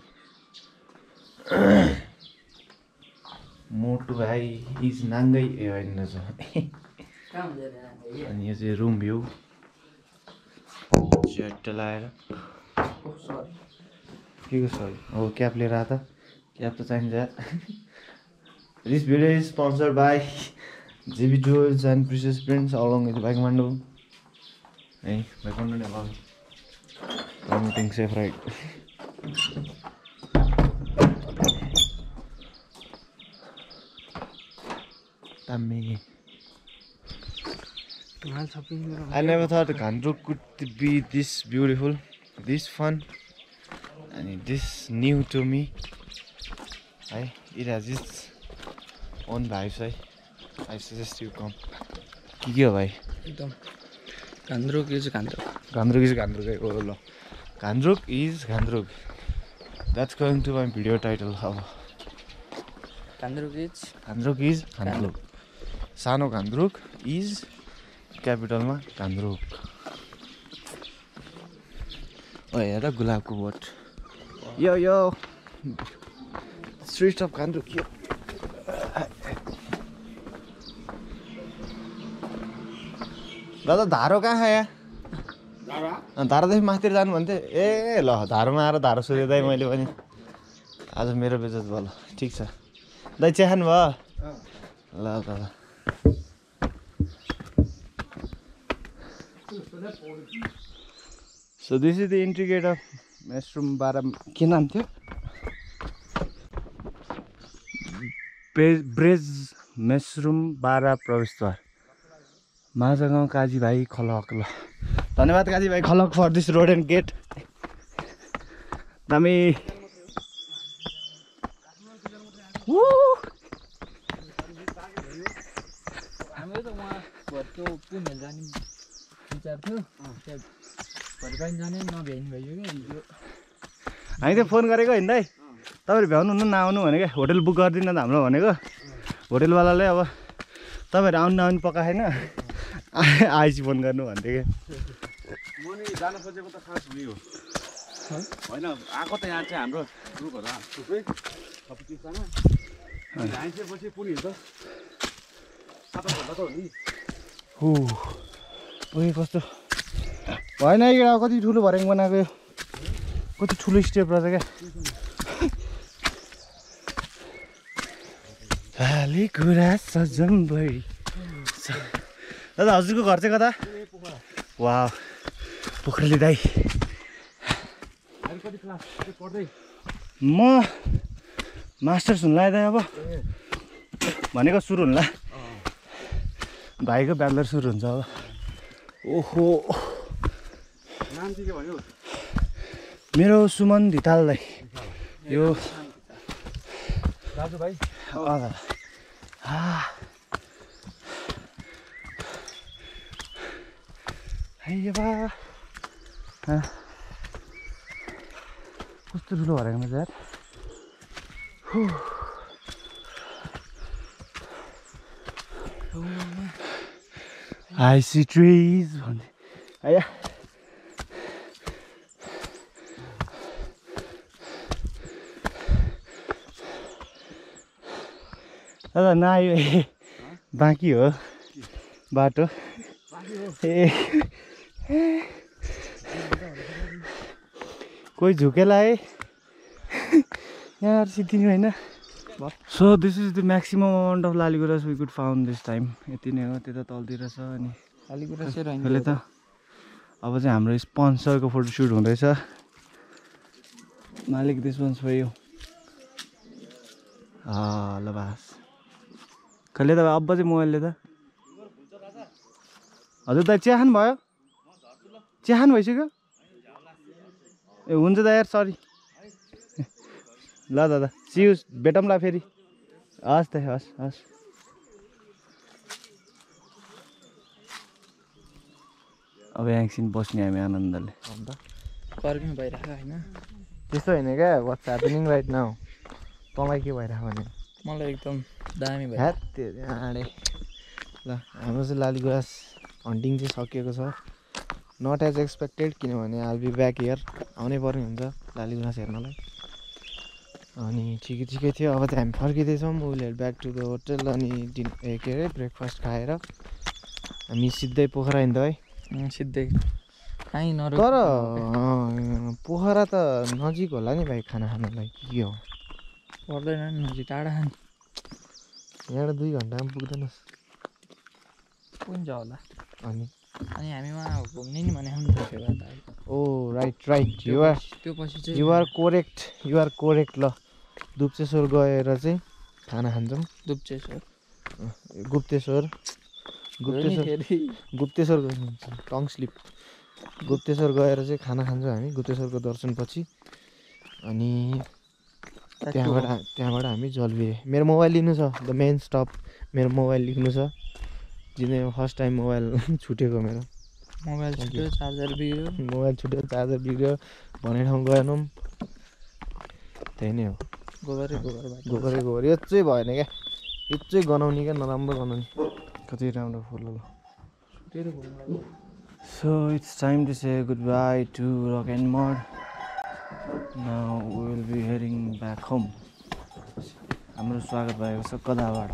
मोटु भाइ इज नाङ्गै होइन रहेछ अनि यो चाहिँ रुम भ्यू स्वेट लगाएर के को सरी अब क्याप लिएर आएको त क्याप त चाहिन्छ this video is sponsored by JB tools and precious prints along with Bikemandu है बाइकमान्डो नै अलङ प्रमोटिङ सेफ राइड दामी I never thought Gandruk could be this beautiful, this fun, and this new to me. It has its own vibes. I suggest you come. के हो भाइ एकदम Gandruk is Gandruk. Gandruk is Gandruk. Oh lo. Gandruk is Gandruk. That's going to my video title. Gandruk is Gandruk. सानो Gandruk is क्यापिटलमा Gandruk. ओ हेर गुलाबको बोट यो स्ट्रिट अफ Gandruk यो दादा धारो कहाँ खायो धारोदेखि माथितिर जानु भन्थ्यो ए ल धारोमा आएर धारो सोधे दाइ मैले पनि आज मेरो बेजत भयो ल ठिक छ दाइ चिया खानु भयो ल दादा So this is the entry gate of Messroom 12 के नाम थियो ब्रेज मेसरूम 12 प्रवेशद्वार माझगाउँ काजी भाइ खलक ल धन्यवाद काजी भाइ खलक for this road and get दामी हाम्रो त वहाँ घरको पुनहरू जाने विचार थियो भरि पनि जाने नभ्याइनु भयो क्या हिजो हामी त फोन गरेको होइन दाइ तपाईँहरू भ्याउनुहुन्न नआउनु भनेको होटल बुक गरिदिनु त हाम्रो भनेको होटलवालाले अब तपाईँहरू आउनु नआउनु पक्का छैन आएपछि फोन गर्नु भन्थ्यो क्या म नि जान खोजेको त खास उयो होइन आएको त यहाँ चाहिँ हाम्रो ग्रुपहरू थुप्रै 25जना आइसकेपछि पुनि त 7 घन्टा त हो नि ओए कस्तो भएन यो कति ठुलो भर्याङ बनाएको यो कति ठुलो स्टेप रहेछ क्या लालीगुराँ सजम्बरी दादा हजुरको घर चाहिँ कता वाह पोखरेली दाइ म मास्टर्स हुनु लाग्यो अब भनेको सुरु हुन्ला भाइको ब्याचलर सुरु हुन्छ अब ओहो नाम के भन्यो मेरो सुमन धिताल दाइ यो दाजु भाइ दादा कस्तो ठुलो भरेको यार I see trees आया दादा नआयो बाँकी हो बाटो ए कोही झुकेला है यहाँ सिद्धिनु होइन so this is the maximum amount of laliguras we could found this time यति नै हो त्यता तलतिर छ अनि लालीगुराँस अहिले त अब चाहिँ हाम्रो स्पोन्सरको फोटोसुट हुँदैछ मालिक दिस वान्स फर यु ल बास कहिले त अब चाहिँ मोबाइलले त हजुर दाइ चिया खानु भयो चिया खानु भइसक्यो ए हुन्छ त यार सरी ल दादा सियु भेटौँला फेरि हस् त हस् हस् अब एकछिन बस्ने हामी आनन्दले अन्त गर्मी भइरहेको होइन त्यस्तो होइन क्या वाट्स ह्यापनिङ राइट नाउ तँलाई के भइरहेको भने मलाई एकदम दामी भयो ह्याट आँडे ल हाम्रो चाहिँ लालीगुराँस हन्टिङ चाहिँ सकिएको छ नट एज एक्सपेक्टेड किनभने आल बी ब्याक हियर आउनै पर्ने हुन्छ लालीगुराँस हेर्नलाई अनि ठिकै ठिकै थियो अब चाहिँ हामी फर्किँदैछौँ will head back to the hotel अनि के अरे ब्रेकफास्ट खाएर हामी सिधै पोखरा हिँड्दा है सिधै कहीँ नरो तर पोखरा त नजिक होला नि भाइ खाना खानलाई के हो पर्दैन नि नजिक टाढा खाने यहाँबाट 2 घन्टामा पुग्दैनस् पुग्छ होला अनि हामी वहाँ घुम्ने नि भने नि त ओ राइट युआर त्यो पछि चाहिँ युआर कोरेक्ट ल दुप्चेश्वर गएर चाहिँ खाना खान्छौँ गुप्तेश्वर टङ स्लिप गुप्तेश्वर गएर चाहिँ खाना खान्छौँ हामी गुप्तेश्वरको दर्शनपछि अनि त्यहाँबाट हामी जलबिरे मेरो मोबाइल लिनु छ द मेन स्टप मेरो मोबाइल लिनु छ जिन्दगीमा फर्स्ट टाइम मोबाइल छुटेको मेरो मोबाइल छुट्यो चार्जर बिग्रियो भन्ने ठाउँ गएनौँ त्यही नै हो गोबर यो चाहिँ भएन क्या यो चाहिँ गनाउने क्या नराम्रो गनाउने कति राम्रो फुल हो so it's time to say goodbye to rock and mud now we will be heading back home हाम्रो स्वागत भएको छ कदाबाट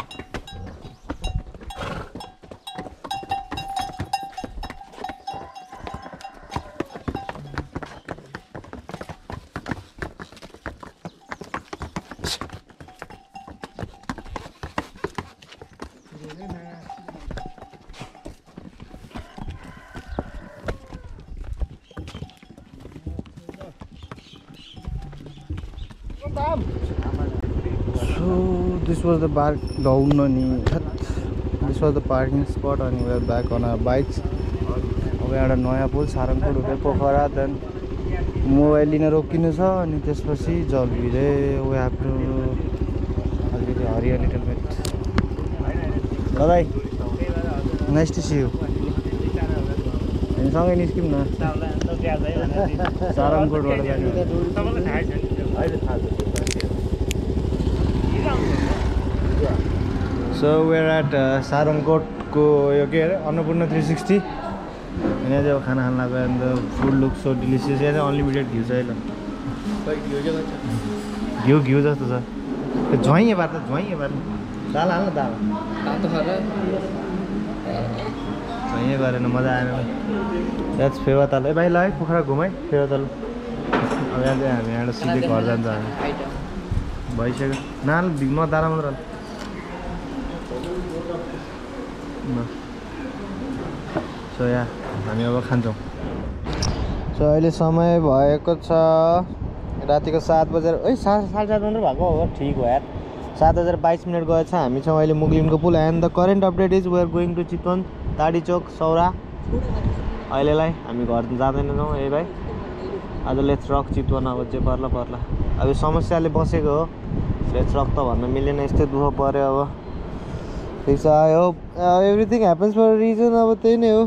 So this was the park down this was the parking spot and we are back on our bikes. अब एउटा नयाँ पुल सारङकोट हुँदै पोखरा देन मोबाइल लिन रोकिनु छ अनि त्यसपछि जलबिरे वी हेभ टु अलिकति हरिया लिटल बिट दाइ नाइस टु सी यु हामी सँगै निस्क्यौँ न सारङकोटबाट जाने सो वेयर एट सारङकोटको यो के अरे अन्नपूर्ण 360 अनि चाहिँ अब खाना खान लाग्यो अन्त फुड लुक सो डिलिसियस यहाँ चाहिँ अनलिमिटेड घिउ छ है ल घिउ जस्तो छ त्यो झ्वाइँ पार्छ दाल हाल्न दाल झ्वाइँ गरेन मजा आएन द्याट्स फेवाताल है भाइ ल है पोखरा घुमाइ फेवाताल अब यहाँ चाहिँ हामी यहाँबाट सिधै घर जान्छ हामी भइसक्यो नाल म दारा मात्र सो यहाँ हामी अब खान्छौँ सो अहिले समय भएको छ रातिको 7 बजेर 7:30 मात्र भएको हो ठिक हो यार 7:22 गएछ हामी छौँ अहिले मुगलिनको पुल and the current update is we are going to Chitwan Tadi Chowk Sauraha अहिलेलाई हामी घर जाँदैनौँ ए भाइ आज लेट्स रक चितवन अब जे पर्ला अब समस्याले बसेको हो लेट्स रक त भन्न मिलेन यस्तै दुःख पऱ्यो अब ठिक छ I hope everything happens for reason अब त्यही नै हो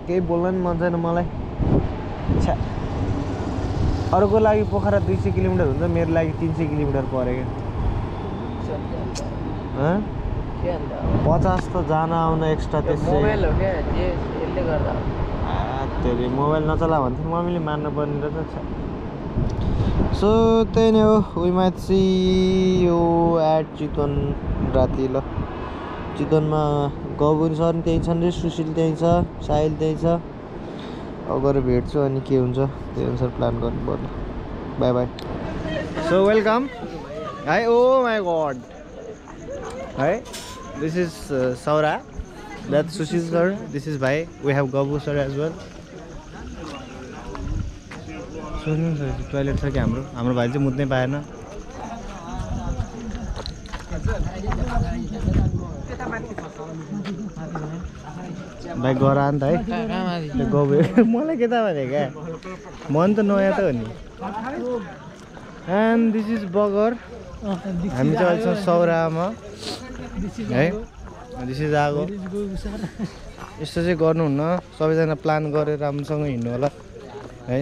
केही बोल्न नि मन छैन मलाई अरूको लागि पोखरा 200 किलोमिटर हुन्छ मेरो लागि 300 किलोमिटर पऱ्यो क्या 50 त जान आउन एक्स्ट्रा त्यसै मोबाइल नचला भन्थ्यो मम्मीले मान्नु पर्ने रहेछ सो त्यही नै हो we might see you at Chitwan राति ल चितवनमा गौबुनी सर त्यहीँ छन् रे सुशील त्यहीँ छ साहिल त्यहीँ छ अब गएर भेट्छु अनि के हुन्छ त्यही अनुसार प्लान गर्नु पर्ने बाई बाई सो वेलकम है ओ माई गॉड है this is Sauraha that Sushil sir this is भाइ we have Gabu sir as well सोध्नु सर टोइलेट छ कि हाम्रो भाइ चाहिँ मुत्नै पाएन भाइ गर अन्त है गबु मलाई के त भने क्या मन त नयाँ त हो नि एन्ड दिस इज बगर हामी चाहिँ अहिले छौँ सौरामा है दिस इज आगो यस्तो चाहिँ गर्नुहुन्न सबैजना प्लान गरेर राम्रोसँग हिँड्नु होला है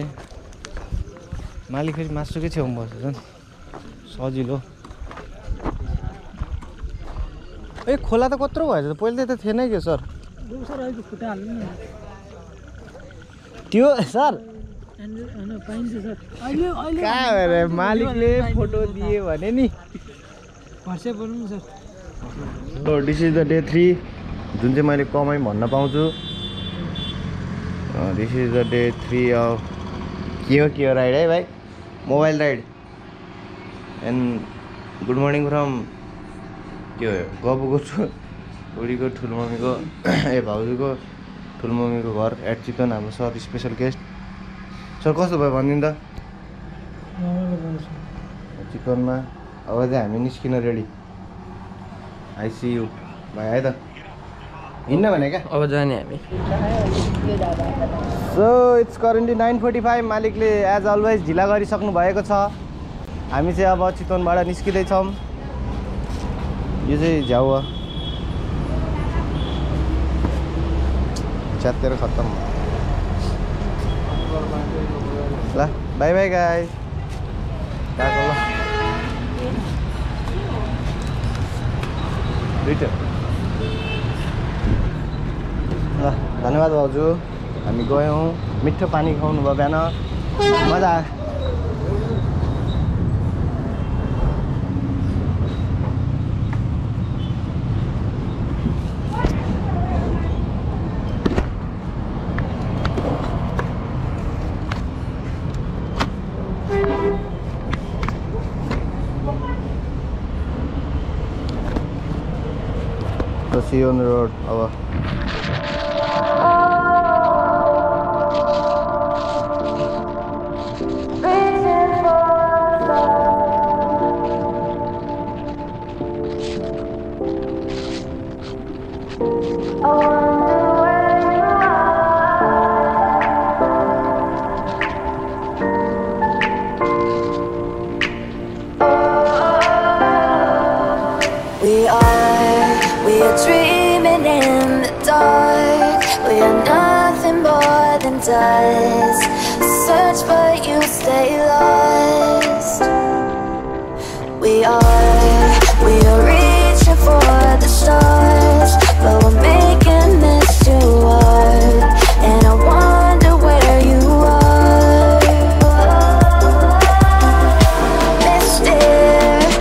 मालिक फेरि मासुकै छेउमा बस्छ झन् सजिलो ए खोला त कत्रो भएछ पहिले त थिएन कि सर त्यो सर कहाँ भएर मालिकले फोटो दिए भने नि दिस इज द डे 3 जुन चाहिँ मैले कमाइ भन्न पाउँछु this is the day 3 of के हो राइड है भाइ mobile ride and good morning from के हो गबुको छोरीको ठुलमम्मीको ए भाउजूको ठुलमम्मीको घर एट चिकन हाम्रो सर स्पेसल गेस्ट सर कस्तो भयो भनिदिनु त चिकनमा अब चाहिँ हामी निस्किन रेडी आइसियु भाइ है त हिँड्न भने क्या अब जाने हामी सो इट्स करेन्टली 9:45 मालिकले एज अलवेज ढिला गरिसक्नु भएको छ हामी चाहिँ अब चितवनबाट निस्किँदैछौँ यो चाहिँ झ्याउ हो च्यातेर खत्तम ल बाई बाई गाइस गएको ल दुईटा ल धन्यवाद भाउजू हामी गयौँ मिठो पानी खुवाउनु भयो बिहान मजा See you on the road. Over. We are dreaming in the dark. We are nothing more than dust. Search but you stay lost. We are reaching for the stars, but we're making this too hard. And I wonder where you are, mysterious.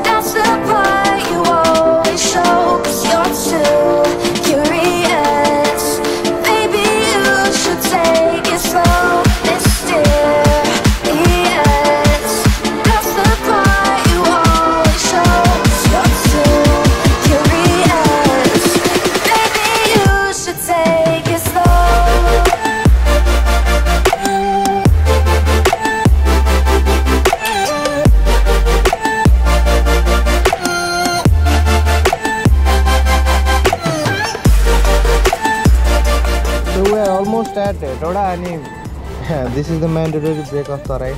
That's the part you always show, 'cause you're too curious. Maybe you should take it slow, mysterious. That's the part you always show, 'cause you're too curious. Maybe you should take it slow. So we are almost at Toda and this is the mandatory break of Tarai.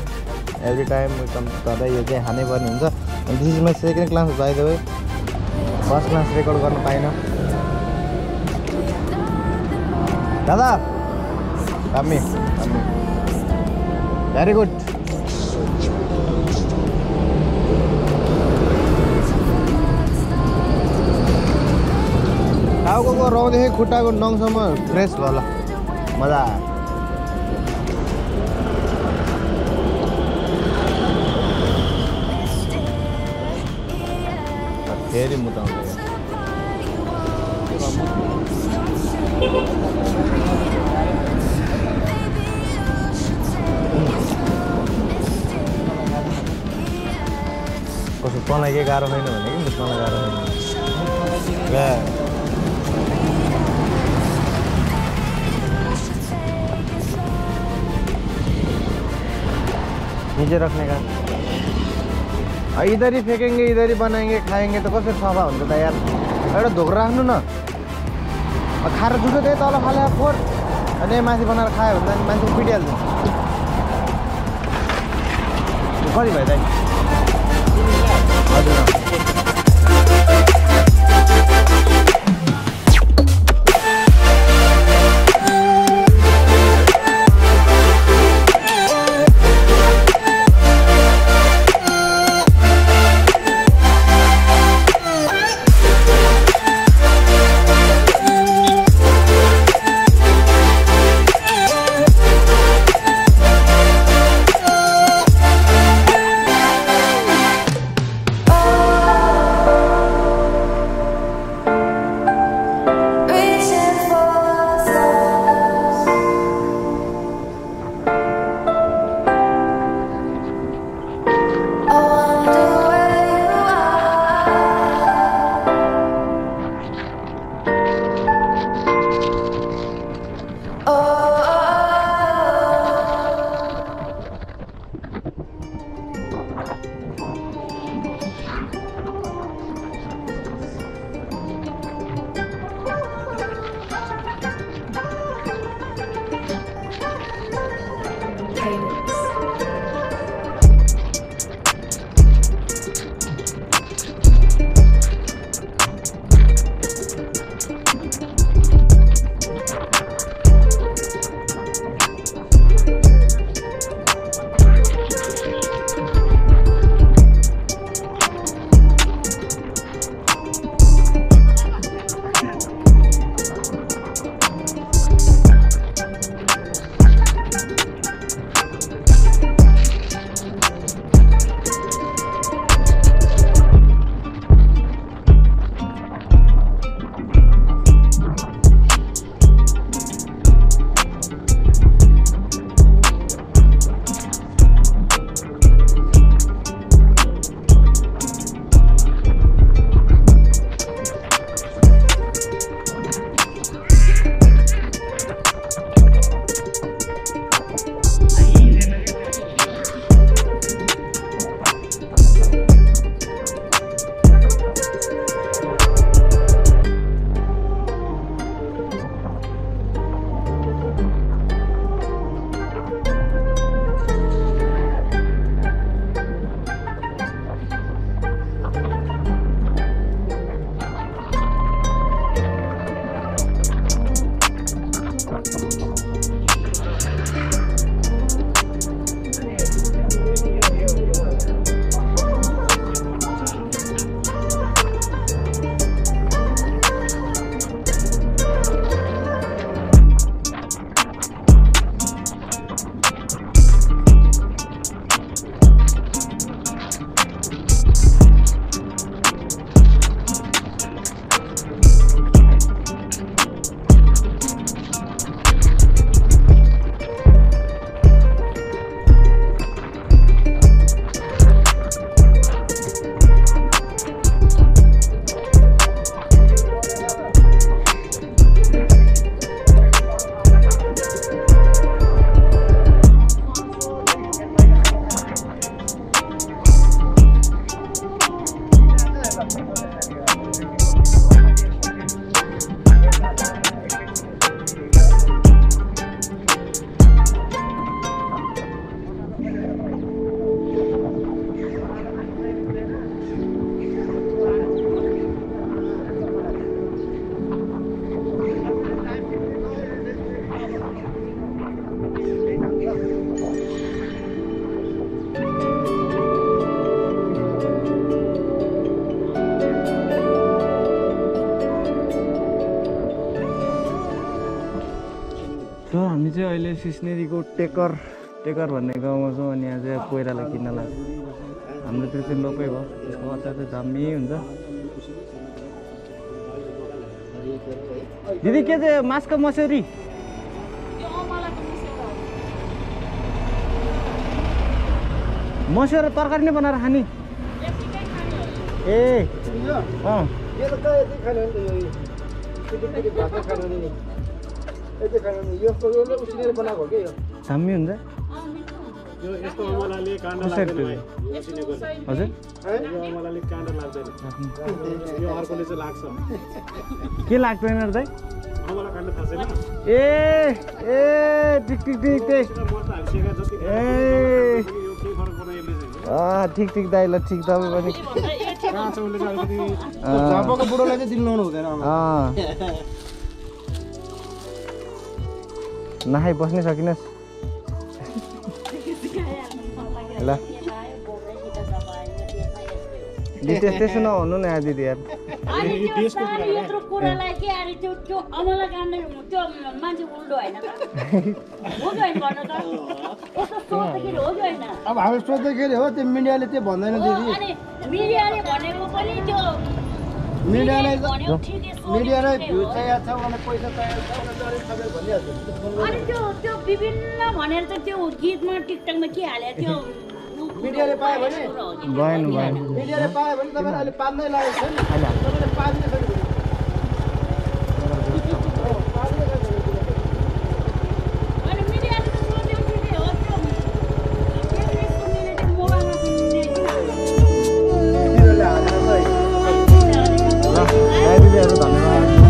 Every time we come to Tarai, you get honey burn. And this is my second class, by the way. First class record garnu paina. Dada, come here. Very good. टाउको रौँदेखि खुट्टाको नङसम्म फ्रेस भयो ल मजा आयो फेरि मुताउँदै कसो तँलाई के गाह्रो छैन भने कि मलाई गाह्रो छैन नीचे रखने का इधर ही फेंकेंगे इधर ही बनाएंगे खाएंगे तो कसरी सफा हुन्छ त यार एउटा धोक राख्नु न खाएर जुठो त्यही तल फाले फोर अनि माथि बनाएर खायो भने त मान्छे पिटिहाल्छ कति भयो दाइ हजुर हामी चाहिँ अहिले सिस्नेरीको टेकर भन्ने गाउँमा छौँ अनि यहाँ चाहिँ कोइराला किन्न लाग्छ हाम्रो त्यो चाहिँ लोकै भयो त्यसको अचार चाहिँ दामी हुन्छ दिदी के चाहिँ मासको मसुरी मसुरी तरकारी नै बनाएर खाने ए अँ यो त कहाँ यति खानु नि त यो केटी भात खानु नि यति खानु नि यो उसिनेर बनाएको हो कि यो दामी हुन्छ यो यस्तो अमलाले काण्ड लाग्दैन हजुर यो अमलाले काण्ड लाग्दैन यो अर्कोले चाहिँ लाग्छ के लाग्दैन र दाइ अमला काण्ड थाहा छैन ए ए ठिक ठिक ठिक ठिक ए यो के फरक पर्दैन यसले चाहिँ ठिक ठिक दाइ ल ठिक तपाईँ पनि कहाँ छ उसले चाहिँ अलिकति झापाको बुढोलाई चाहिँ दिनु लाउनु हुँदैन नखाइ बस्नै सकिनस् ल त्यसो नहुनु न यहाँ दिदी यार यत्रो कुरालाई के अरे त्यो अमला काण्ड त्यो मान्छे उल्टो होइन त हो कि होइन भन्नु त यस्तो सोच्दाखेरि हो कि होइन अब हामी सोच्दाखेरि हो त्यो मिडियाले त्यो भन्दैन दिदी अनि मिडियाले भनेको पनि त्यो मिडियाले भनेको ठिकै सोच मिडियालाई भ्यू चाहिएको छ उनीलाई पैसा चाहिएको छ उनीहरूले सबै भनिहाल्छ अनि त्यो विभिन्न भनेर त त्यो गीतमा टिकटकमा के हाले त्यो मिडियाले पायो भने भएन मिडियाले पायो भने तपाईँले अहिले पाल्नै लागेको छ नि तपाईँले पाल्नै सक्नु अनि मिडियाले त सोचेको ठिकै हो त्यो टेक्निकको मिले त्यो मोबाइलमा सुन्ने तिनीहरूले हालेर चाहिँ दिदीहरू धन्यवाद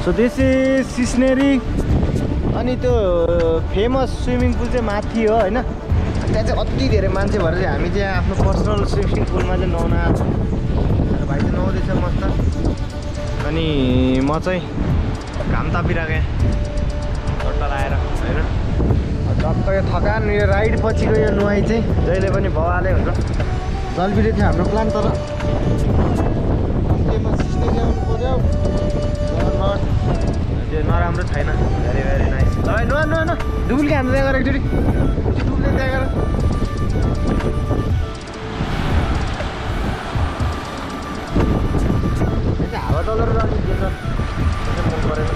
सो दिस इज सिस्नेरी अनि त्यो फेमस स्विमिङ पुल चाहिँ माथि हो हैन त्यहाँ चाहिँ अति धेरै मान्छे भएर चाहिँ हामी चाहिँ आफ्नो पर्सनल स्विमिङ पुलमा चाहिँ नुहाउन आएको भाइ चाहिँ नुहाउँदैछ मस्त अनि म चाहिँ घाम तापिरहेको टट्टा लगाएर हैन टक्क यो थकान यो राइड पछिको यो नुहाइ चाहिँ जहिले पनि भवाले हुन्छ जलबिरे थियो हाम्रो प्लान तर सिस्नेरी आउनु पर्यो डुबुल्की हान्दै त्यहाँ गएर एकचोटि डुब्ने त्यहाँ गएर हावा चलेर जाने मन परेन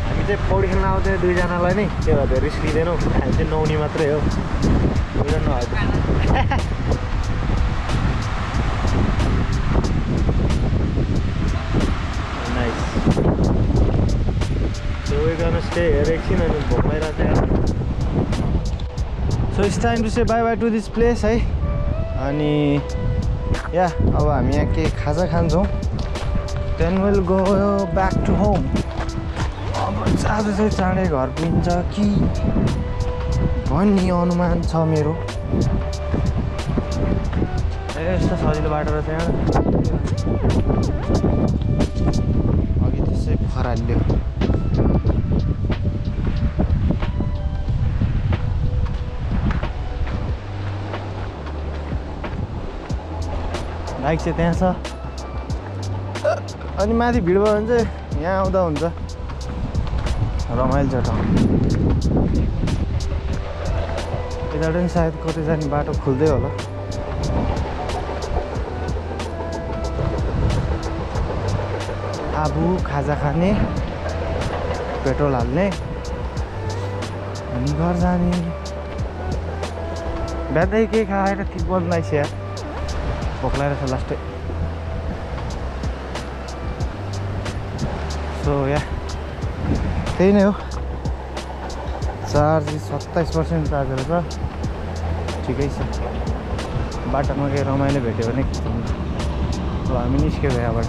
हामी चाहिँ पौडी खेल्न आउँथ्यो दुईजनालाई नै त्यो भएर रिस्क लिँदैनौँ हामी चाहिँ नुहाउने मात्रै हो nice So we're gonna stay here एकछिन अनि घुमाइरहेको थियो So it's time to say bye bye to this place है अनि या अब हामी यहाँ के खाजा खान्छौँ Then we'll go back to home अब आज चाहिँ चाँडै घर पुगिन्छ कि भन्ने अनुमान छ मेरो यस्तो सजिलो बाटो रहेछ यहाँ अघि त्यसै खराल्यो बाइक चाहिँ त्यहाँ छ अनि माथि भिड भयो भने चाहिँ यहाँ आउँदा हुन्छ रमाइलो छ ठाउँ यताबाट पनि सायद कतै जाने बाटो खुल्दै होला आबु खाजा खाने पेट्रोल हाल्ने अनि घर जाने बिहानै केही खाएर ठिक बन्दैछ यार भोक लागेको छ लास्टै सो या त्यही नै हो चार्ज 27% चार्जर छ ठिकै छ बाटोमा केही रमाइलो भेट्यो भने अब हामी निस्क्यौँ यहाँबाट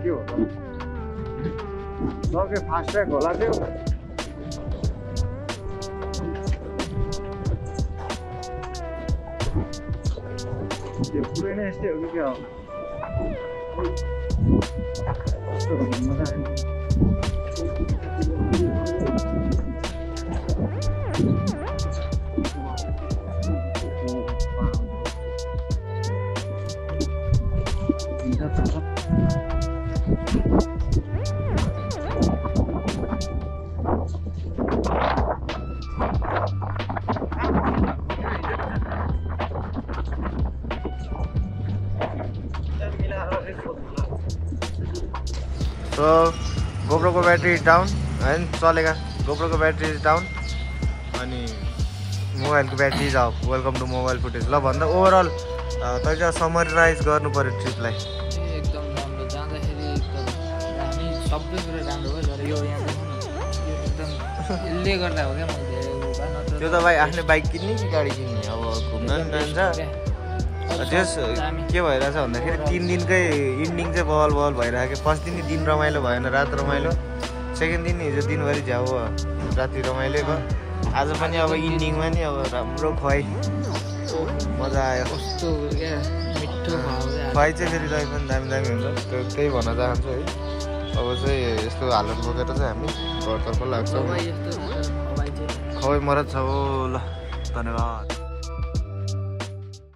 के हो सके फास्ट ट्र्याक होला त्यो पुरै नै यस्तै हो कि क्या हो कस्तो मजा आयो So GoPro को बैटरी इज डाउन एंड चलेगा GoPro को बैटरी इज डाउन अनि मोबाइल को battery is off welcome to mobile footage ल भन्दा ओभरअल तैले समराइज गर्नु पर्यो ट्रिपलाई एकदम राम्रो जाँदाखेरि एकदम हामी सबै कुरा राम्रो भयो तर यो यहाँ एकदम यसले गर्दा हो क्या मैले धेरै त्यो त भाइ आफ्नै बाइक किन्ने कि गाडी किन्ने अब घुम्न नि जान्छ त्यस के भइरहेछ भन्दाखेरि 3 दिनकै इन्डिङ चाहिँ बहल भइरहेको फर्स्ट दिन रमाइलो भएन रात रमाइलो सेकेन्ड दिन हिजो दिनभरि झ्याउ राति रमाइलो भयो आज पनि अब इन्डिङमा नि अब राम्रो खुवाइ मजा आयो कस्तो क्या मिठो खुवाइ चाहिँ फेरि जहिले पनि दामी हुन्छ त्यही भन्न चाहन्छु है अब चाहिँ यस्तो हालत बोकेर चाहिँ हामी घरतर्फ लाग्छौँ खुवाइ मरद छ ल धन्यवाद